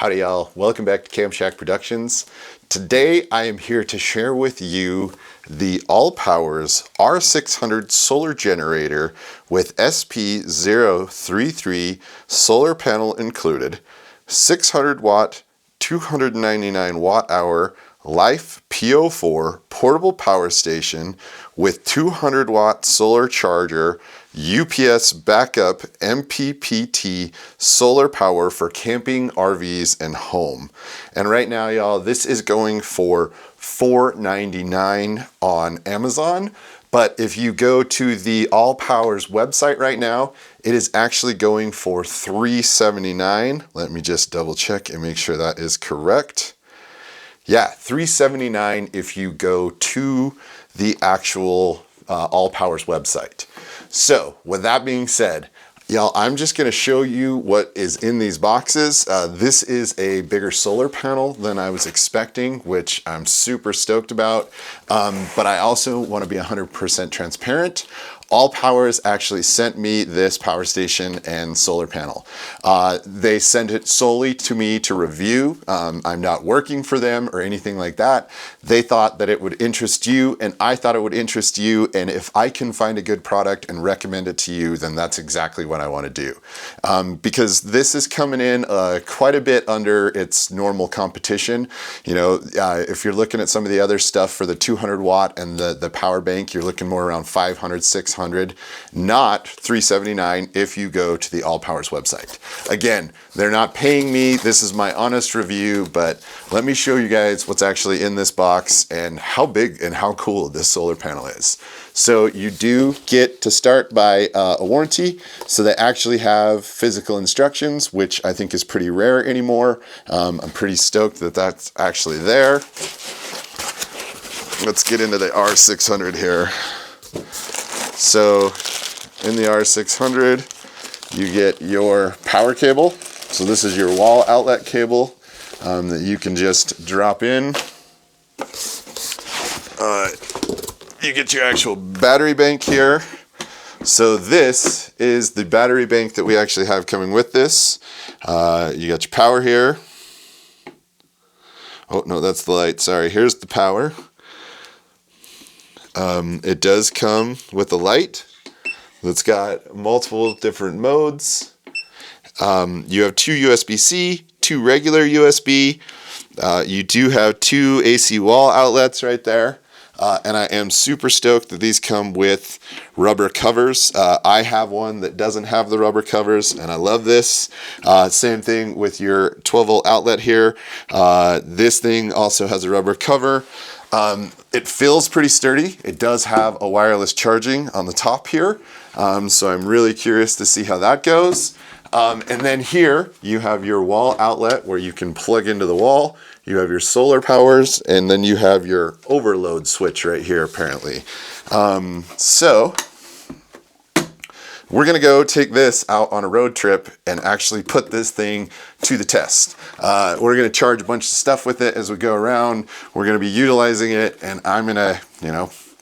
Howdy y'all, welcome back to Cam Shack Productions. Today I am here to share with you the ALLPOWERS R600 solar generator with SP033 solar panel included, 600 watt, 299 watt hour Life PO4 portable power station with 200 watt solar charger, UPS backup MPPT solar power for camping, RVs, and home. And right now, y'all, this is going for $4.99 on Amazon. But if you go to the ALLPOWERS website right now, it is actually going for $3.79. Let me just double check and make sure that is correct. Yeah, $3.79 if you go to the actual ALLPOWERS website. So with that being said, y'all, I'm just going to show you what is in these boxes. This is a bigger solar panel than I was expecting, which I'm super stoked about. But I also want to be 100% transparent. ALLPOWERS actually sent me this power station and solar panel. They sent it solely to me to review. I'm not working for them or anything like that. They thought that it would interest you, and I thought it would interest you, and if I can find a good product and recommend it to you, then that's exactly what I want to do. Because this is coming in quite a bit under its normal competition. You know, if you're looking at some of the other stuff for the 200 watt and the power bank, you're looking more around 500, 600. Not $3.79 if you go to the ALLPOWERS website. Again, they're not paying me. This is my honest review, but let me show you guys what's actually in this box and how big and how cool this solar panel is. So you do get to start by a warranty. So they actually have physical instructions, which I think is pretty rare anymore. I'm pretty stoked that that's actually there. Let's get into the R600 here. So in the R600, you get your power cable. So this is your wall outlet cable that you can just drop in. You get your actual battery bank here. So this is the battery bank that we actually have coming with this. You got your power here. Oh no, that's the light, sorry. Here's the power. It does come with a light that's got multiple different modes. You have two USB-C, two regular USB. You do have two AC wall outlets right there. And I am super stoked that these come with rubber covers. I have one that doesn't have the rubber covers, and I love this. Same thing with your 12 volt outlet here. This thing also has a rubber cover. It feels pretty sturdy. It does have a wireless charging on the top here. So I'm really curious to see how that goes. And then here you have your wall outlet where you can plug into the wall. You have your solar powers, and then you have your overload switch right here apparently. So we're gonna go take this out on a road trip and actually put this thing to the test. We're gonna charge a bunch of stuff with it as we go around. We're gonna be utilizing it, and I'm gonna,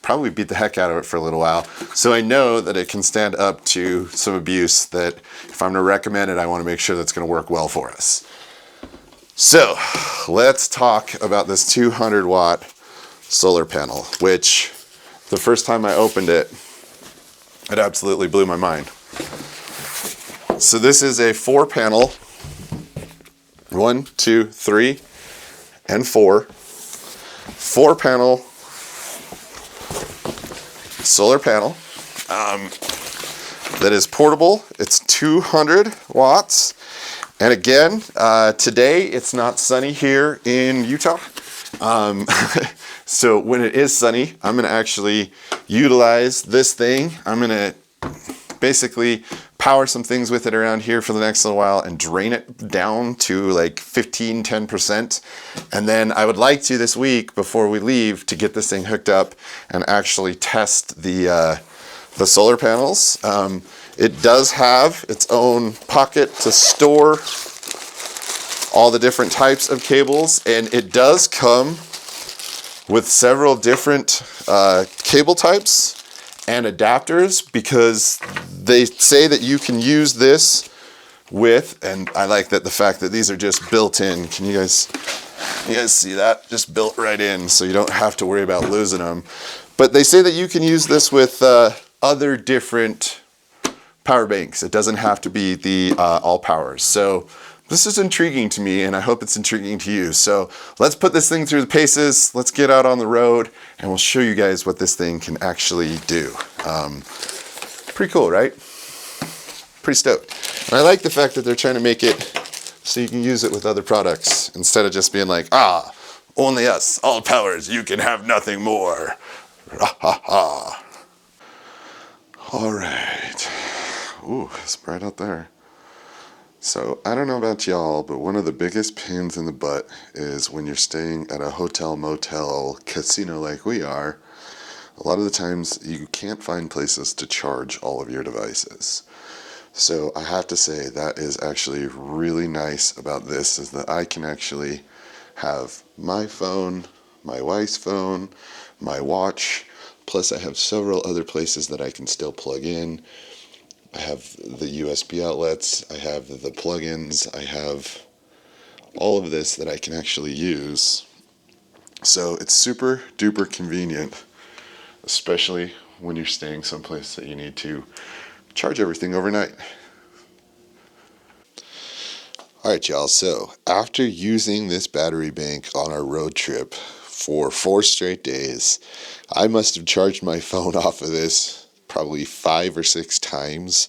probably beat the heck out of it for a little while. So I know that it can stand up to some abuse that if I'm gonna recommend it, I wanna make sure that's gonna work well for us. So let's talk about this 200 watt solar panel, which the first time I opened it, it absolutely blew my mind. So this is a 4 panel, 1, 2, 3, and 4. 4 panel solar panel that is portable. It's 200 watts. And again, today it's not sunny here in Utah. So when it is sunny, I'm gonna actually utilize this thing. I'm gonna basically power some things with it around here for the next little while and drain it down to like 10%. And then I would like to this week before we leave to get this thing hooked up and actually test the solar panels. It does have its own pocket to store all the different types of cables, and it does come with several different cable types and adapters, because they say that you can use this with, and I like that the fact that these are just built in. Can you guys see that? Just built right in, so you don't have to worry about losing them. But they say that you can use this with other different power banks. It doesn't have to be the ALLPOWERS. So this is intriguing to me, and I hope it's intriguing to you. So let's put this thing through the paces. Let's get out on the road, and we'll show you guys what this thing can actually do. Pretty cool, right? Pretty stoked. And I like the fact that they're trying to make it so you can use it with other products instead of just being like, ah, only us, ALLPOWERS, you can have nothing more. Ha ha ha. All right. Ooh, it's bright out there. So I don't know about y'all, but one of the biggest pains in the butt is when you're staying at a hotel, motel, casino like we are. A lot of the times you can't find places to charge all of your devices. So I have to say that is actually really nice about this, is that I can actually have my phone, my wife's phone, my watch, plus I have several other places that I can still plug in. I have the USB outlets, I have the plugins, I have all of this that I can actually use. So it's super duper convenient, especially when you're staying someplace that you need to charge everything overnight. Alright y'all, so after using this battery bank on our road trip for 4 straight days, I must have charged my phone off of this probably 5 or 6 times,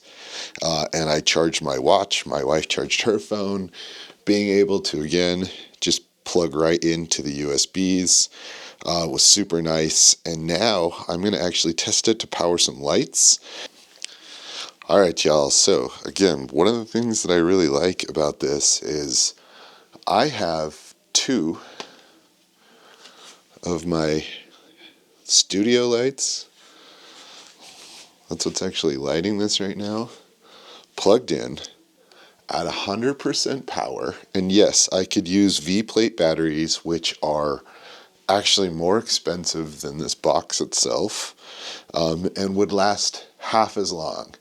and I charged my watch, my wife charged her phone. Being able to, again, just plug right into the USBs was super nice, and now I'm going to actually test it to power some lights. Alright y'all, so again, one of the things that I really like about this is I have 2 of my studio lights, that's what's actually lighting this right now, plugged in at 100% power. And yes, I could use V-plate batteries, which are actually more expensive than this box itself, and would last half as long.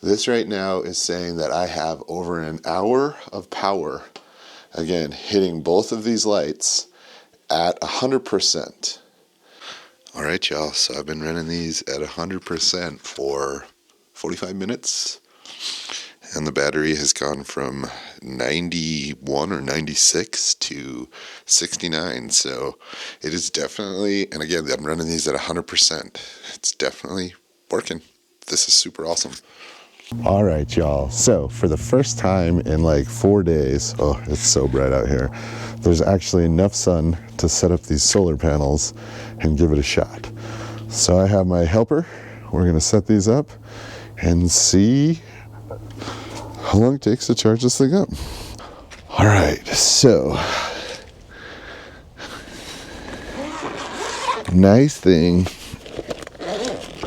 This right now is saying that I have over an hour of power, again, hitting both of these lights at 100%. All right, y'all, so I've been running these at 100% for 45 minutes, and the battery has gone from 91 or 96 to 69, so it is definitely, and again, I'm running these at 100%. It's definitely working. This is super awesome. All right, y'all. So for the first time in like 4 days, oh, it's so bright out here, there's actually enough sun to set up these solar panels and give it a shot. So I have my helper. We're going to set these up and see how long it takes to charge this thing up. All right, so nice thing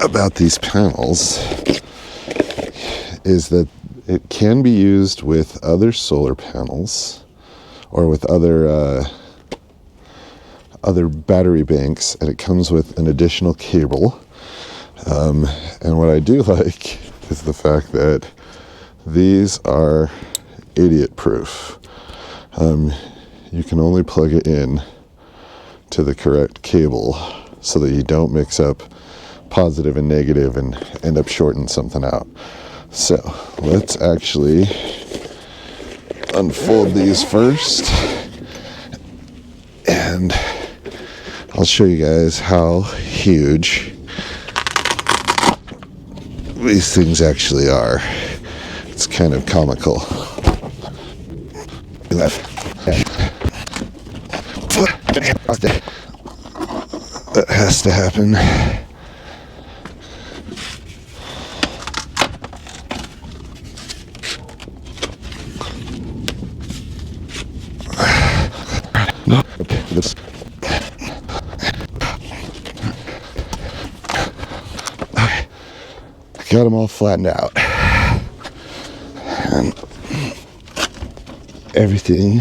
about these panels is that it can be used with other solar panels or with other battery banks, and it comes with an additional cable. And what I do like is the fact that these are idiot proof. You can only plug it in to the correct cable so that you don't mix up positive and negative and end up shorting something out. So let's actually unfold these first, and I'll show you guys how huge these things actually are. It's kind of comical. That has to happen. This. Okay. Got them all flattened out. And everything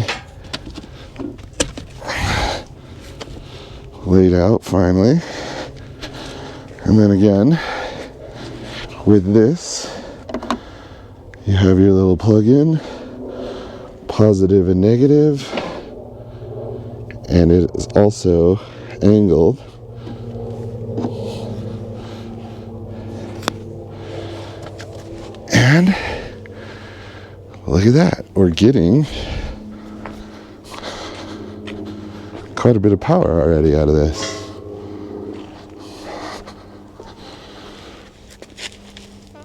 laid out finally. And then again, with this, you have your little plug-in. positive and negative, and it is also angled. And look at that, we're getting quite a bit of power already out of this.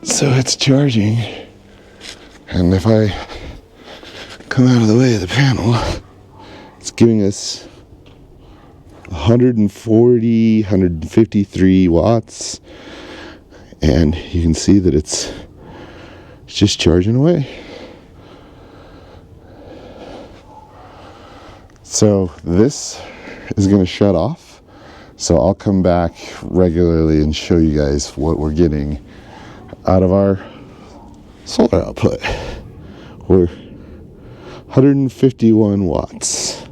So it's charging, and if I come out of the way of the panel, it's giving us 140, 153 watts, and you can see that it's just charging away. So this is going to shut off, so I'll come back regularly and show you guys what we're getting out of our solar output. We're 151 watts.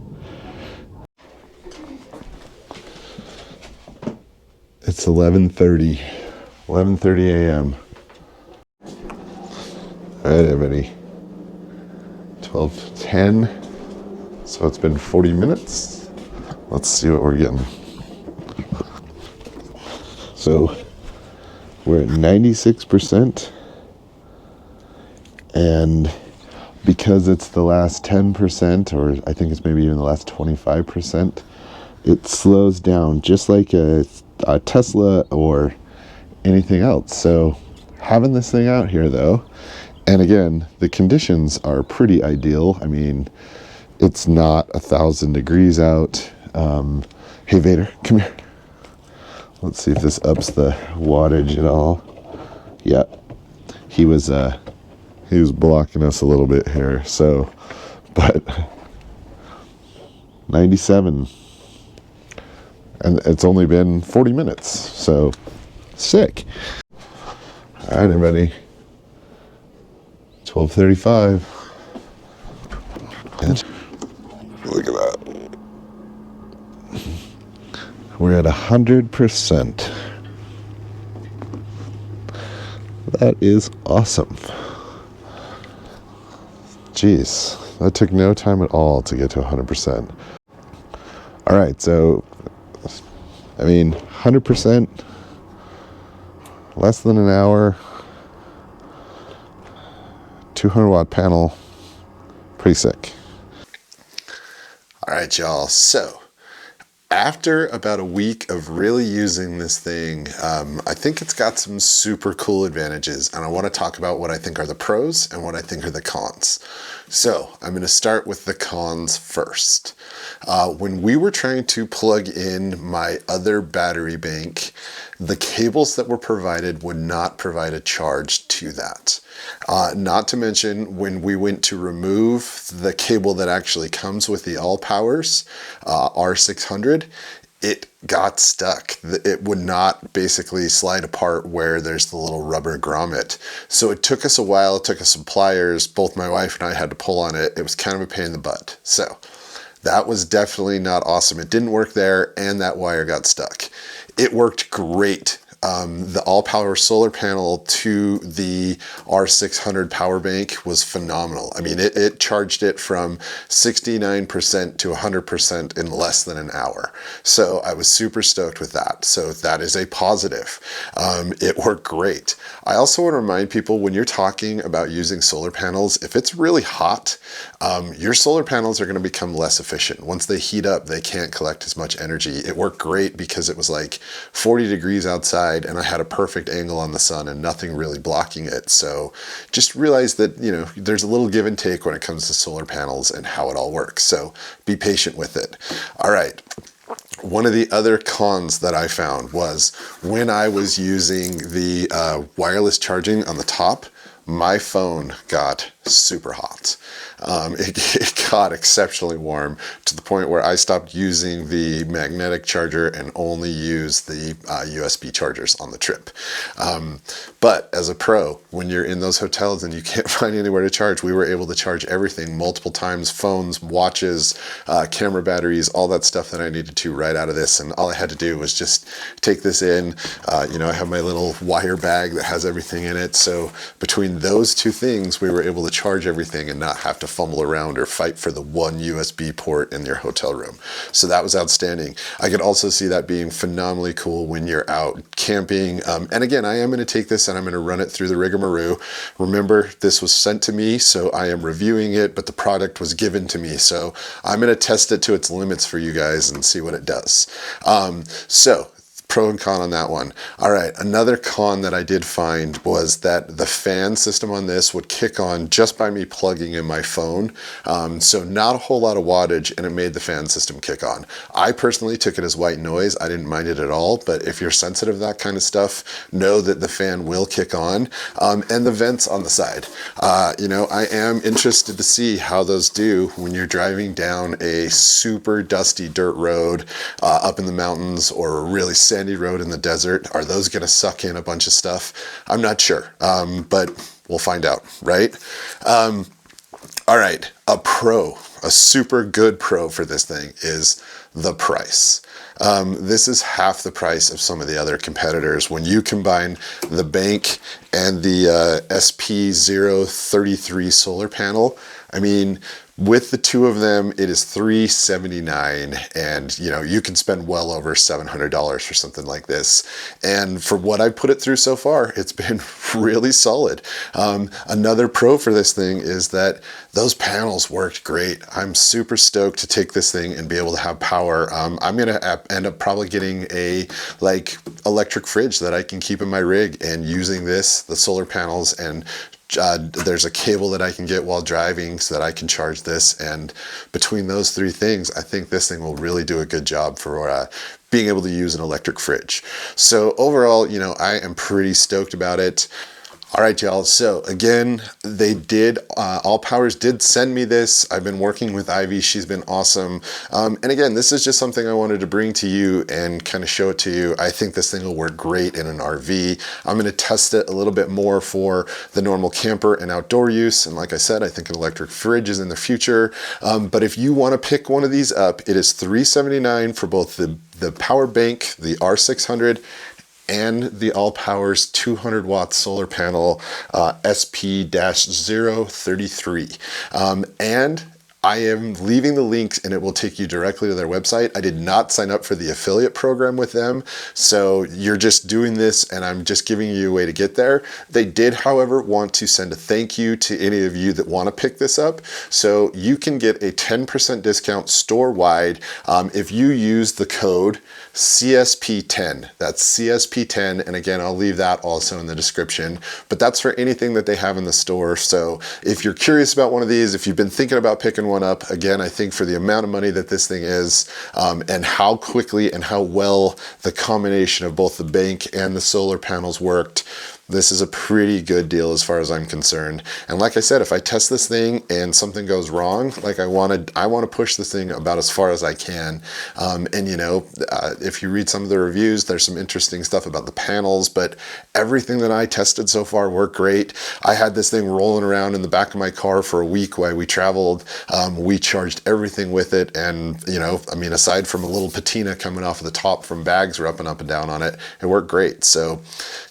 It's 11:30 a.m. All right, everybody. 12:10. So it's been 40 minutes. Let's see what we're getting. So we're at 96%. And because it's the last 10%, or I think it's maybe even the last 25%, it slows down just like a Tesla or anything else. So having this thing out here though, and again, the conditions are pretty ideal. I mean, it's not 1,000 degrees out. Hey Vader, come here. Let's see if this ups the wattage at all. Yeah, he was blocking us a little bit here. So, but 97, and it's only been 40 minutes. So sick. All right, everybody. 12:35. And look at that. We're at 100%. That is awesome. Jeez, that took no time at all to get to 100%. All right, so, I mean, 100%, less than an hour, 200 watt panel, pretty sick. All right, y'all, so after about a week of really using this thing, I think it's got some super cool advantages, and I want to talk about what I think are the pros and what I think are the cons. So I'm going to start with the cons first. When we were trying to plug in my other battery bank, the cables that were provided would not provide a charge to that. Not to mention, when we went to remove the cable that actually comes with the ALLPOWERS R600, it got stuck. It would not basically slide apart where there's the little rubber grommet. So it took us a while. It took us some pliers. Both my wife and I had to pull on it. It was kind of a pain in the butt. So that was definitely not awesome. It didn't work there, and that wire got stuck. It worked great. The ALLPOWERS solar panel to the R600 power bank was phenomenal. I mean, it charged it from 69% to 100% in less than an hour. So I was super stoked with that. So that is a positive. It worked great. I also want to remind people, when you're talking about using solar panels, if it's really hot, your solar panels are going to become less efficient. Once they heat up, they can't collect as much energy. It worked great because it was like 40 degrees outside, and I had a perfect angle on the sun and nothing really blocking it. So just realize that, you know, there's a little give and take when it comes to solar panels and how it all works. So be patient with it. All right. One of the other cons that I found was when I was using the wireless charging on the top, my phone got super hot. It got exceptionally warm to the point where I stopped using the magnetic charger and only used the USB chargers on the trip. But as a pro, when you're in those hotels and you can't find anywhere to charge, we were able to charge everything multiple times: phones, watches, camera batteries, all that stuff that I needed to right out of this. And all I had to do was just take this in. You know, I have my little wire bag that has everything in it. So between those two things, we were able to charge everything and not have to to fumble around or fight for the one USB port in your hotel room. So that was outstanding. I could also see that being phenomenally cool when you're out camping. And again, I am going to take this and I'm going to run it through the rigmarole. Remember, this was sent to me, so I am reviewing it, but the product was given to me. So I'm going to test it to its limits for you guys and see what it does. So pro and con on that one. All right, another con that I did find was that the fan system on this would kick on just by me plugging in my phone. So not a whole lot of wattage, and it made the fan system kick on. I personally took it as white noise. I didn't mind it at all, but if you're sensitive to that kind of stuff, know that the fan will kick on. And the vents on the side. You know, I am interested to see how those do when you're driving down a super dusty dirt road up in the mountains or a really sandy road in the desert. Are those going to suck in a bunch of stuff? I'm not sure, but we'll find out, right? All right, a super good pro for this thing is the price. This is half the price of some of the other competitors. When you combine the bank and the SP033 solar panel, I mean, with the two of them, it is $379, and you know, you can spend well over $700 for something like this. And for what I put it through so far, it's been really solid. Another pro for this thing is that those panels worked great. I'm super stoked to take this thing and be able to have power. I'm gonna end up probably getting a electric fridge that I can keep in my rig and using this, the solar panels, and there's a cable that I can get while driving so that I can charge this, and between those three things, I think this thing will really do a good job for being able to use an electric fridge. So overall, you know, I am pretty stoked about it. All right, y'all. So again, ALLPOWERS did send me this. I've been working with Ivy. She's been awesome. And again, this is just something I wanted to bring to you and kind of show it to you. I think this thing will work great in an RV. I'm going to test it a little bit more for the normal camper and outdoor use. And like I said, I think an electric fridge is in the future. But if you want to pick one of these up, it is $379 for both the power bank, the R600, and the ALLPOWERS 200 watt solar panel SP-033. And I am leaving the links and it will take you directly to their website. I did not sign up for the affiliate program with them, so you're just doing this and I'm just giving you a way to get there. They did, however, want to send a thank you to any of you that want to pick this up. So you can get a 10% discount store-wide if you use the code CSP10. That's CSP10, and again, I'll leave that also in the description, but that's for anything that they have in the store. So if you're curious about one of these, if you've been thinking about picking one up, again, I think for the amount of money that this thing is, and how quickly and how well the combination of both the bank and the solar panels worked, this is a pretty good deal as far as I'm concerned. And like I said, if I test this thing and something goes wrong, like I want to push this thing about as far as I can. And you know, if you read some of the reviews, there's some interesting stuff about the panels, but everything that I tested so far worked great. I had this thing rolling around in the back of my car for a week while we traveled. We charged everything with it, and you know, I mean, aside from a little patina coming off of the top from bags rubbing up and down on it, it worked great. So,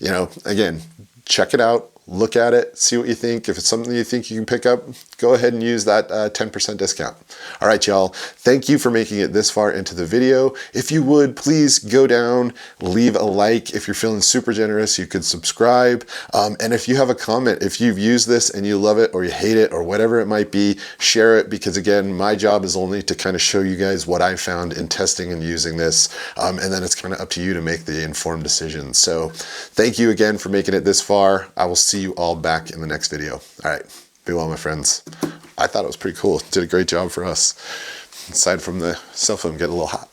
you know, again, check it out, look at it, see what you think. If it's something you think you can pick up, go ahead and use that 10% discount. All right, y'all. Thank you for making it this far into the video. If you would, please go down, leave a like. If you're feeling super generous, you could subscribe. And if you have a comment, if you've used this and you love it or you hate it or whatever it might be, share it, because again, my job is only to kind of show you guys what I found in testing and using this. And then it's kind of up to you to make the informed decision. So thank you again for making it this far. I will see you all back in the next video. All right. Be well, my friends. I thought it was pretty cool. Did a great job for us. Aside from the cell phone getting a little hot.